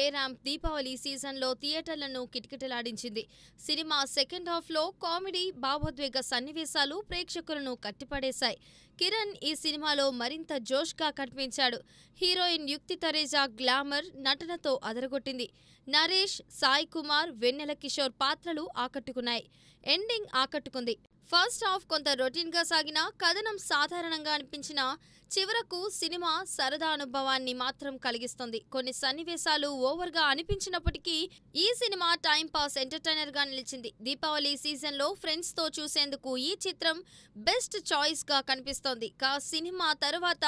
జయరామ్ దీపావళి సీజన్లో థియేటర్లను కిటకిటలాడించింది. Cinema second హాఫ్లో comedy, భావోద్వేగ సన్నివేశాలు ప్రేక్షకులను కట్టిపడేశాయి. కిరణ్ ఈ సినిమాలో మరింత జోష్గా కనిపించాడు. హీరోయిన్ యుక్తి తరేజా గ్లామర్ నటనతో అదరగొట్టింది. నరేష్, సాయి కుమార్, వెన్నెల కిషోర్ పాత్రలు ఆకట్టుకున్నాయి. ఎండింగ్ ఆకట్టుకుంది. ఫస్ట్ హాఫ్ కొంత రొటీన్గా సాగినా, కథనం సాధారణంగా అనిపించినా చివరకు సినిమా సరదా అనుభవాన్ని మాత్రం కలిగిస్తుంది. కొన్ని సన్నివేశాలు ఓవర్గా అనిపించినప్పటికీ ఈ సినిమా టైంపాస్ ఎంటర్టైనర్గా నిలిచింది. దీపావళి సీజన్లో ఫ్రెండ్స్తో చూసేందుకు ఈ చిత్రం బెస్ట్ చాయిస్గా కనిపిస్తోంది. సినిమా తరువాత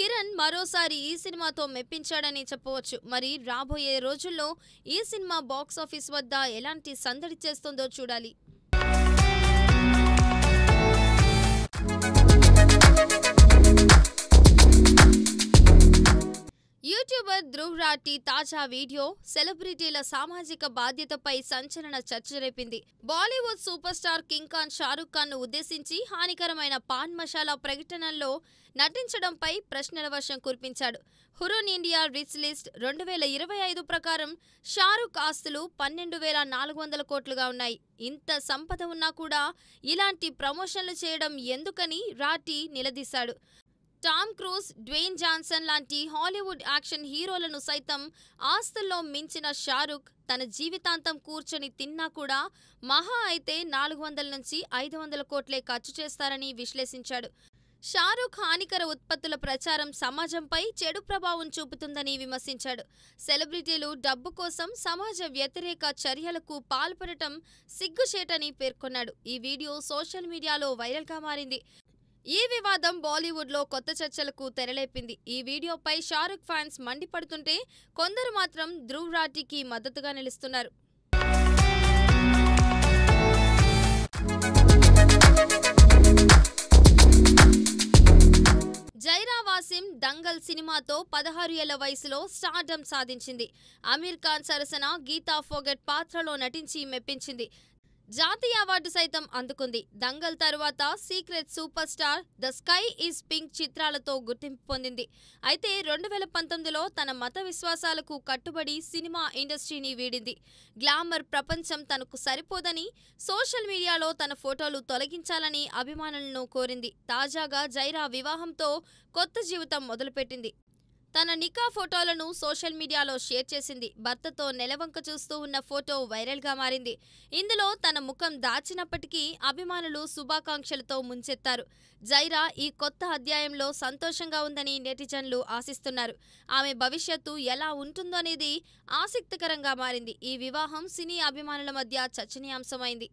కిరణ్ మరోసారి ఈ సినిమాతో మెప్పించాడని చెప్పవచ్చు. మరి రాబోయే రోజుల్లో ఈ సినిమా బాక్సాఫీస్ వద్ద ఎలాంటి సందడి చేస్తుందో చూడాలి. యూట్యూబర్ ధ్రువ్ రాఠీ తాజా వీడియో సెలబ్రిటీల సామాజిక బాధ్యతపై సంచలన చర్చ రేపింది. Bollywood super star king Khan Shahrukh Khan ను ఉద్దేశించి హానికరమైన పాన్ మసాలా ప్రకటనల్లో నటించడంపై ప్రశ్నల వర్షం కురిపించాడు. హురున్ ఇండియా రిచ్ లిస్ట్ 2025 ప్రకారం షారుఖ్ ఆస్తులు 12,400 కోట్లుగా ఉన్నాయి. ఇంత సంపద ఉన్నా కూడా ఇలాంటి ప్రమోషన్లు చేయడం ఎందుకని రాఠీ నిలదీశాడు. టామ్ క్రూజ్, డ్వేన్ జాన్సన్ లాంటి హాలీవుడ్ యాక్షన్ హీరోలను సైతం ఆస్తుల్లో మించిన షారుఖ్ తన జీవితాంతం కూర్చొని తిన్నా కూడా మహా అయితే 400 నుంచి 500 కోట్లే ఖర్చు చేస్తారని విశ్లేషించాడు. షారుఖ్ హానికర ఉత్పత్తుల ప్రచారం సమాజంపై చెడు ప్రభావం చూపుతుందని విమర్శించాడు. సెలబ్రిటీలు డబ్బు కోసం సమాజ వ్యతిరేక చర్యలకు పాల్పడటం సిగ్గుచేటని పేర్కొన్నాడు. ఈ వీడియో సోషల్ మీడియాలో వైరల్గా మారింది. ఈ వివాదం బాలీవుడ్లో కొత్త చర్చలకు తెరలేపింది. ఈ వీడియోపై షారుఖ్ ఫ్యాన్స్ మండిపడుతుంటే, కొందరు మాత్రం ధ్రువ్ రాఠీకి మద్దతుగా నిలుస్తున్నారు. జైరా వాసిం దంగల్ సినిమాతో 16 ఏళ్ల వయసులో స్టార్డమ్ సాధించింది. అమీర్ ఖాన్ సరసన గీతా ఫోగట్ పాత్రలో నటించి మెప్పించింది. జాతీయ అవార్డు సైతం అందుకుంది. దంగల్ తరువాత secret super star, the sky is pink చిత్రాలతో గుర్తింపు పొందింది. అయితే 2019లో తన మత విశ్వాసాలకు కట్టుబడి సినిమా ఇండస్ట్రీని వీడింది. గ్లామర్ ప్రపంచం తనకు సరిపోదని సోషల్ మీడియాలో తన ఫోటోలు తొలగించాలని అభిమానులను కోరింది. తాజాగా జైరా వివాహంతో కొత్త జీవితం మొదలుపెట్టింది. తన నికా ఫోటోలను సోషల్ మీడియాలో షేర్ చేసింది. భర్తతో నెలవంక చూస్తూ ఉన్న ఫోటో వైరల్గా మారింది. ఇందులో తన ముఖం దాచినప్పటికీ అభిమానులు శుభాకాంక్షలతో ముంచెత్తారు. జైరా ఈ కొత్త అధ్యాయంలో సంతోషంగా ఉందని నెటిజన్లు ఆశిస్తున్నారు. ఆమె భవిష్యత్తు ఎలా ఉంటుందనేది ఆసక్తికరంగా మారింది. ఈ వివాహం సినీ అభిమానుల మధ్య చర్చనీయాంశమైంది.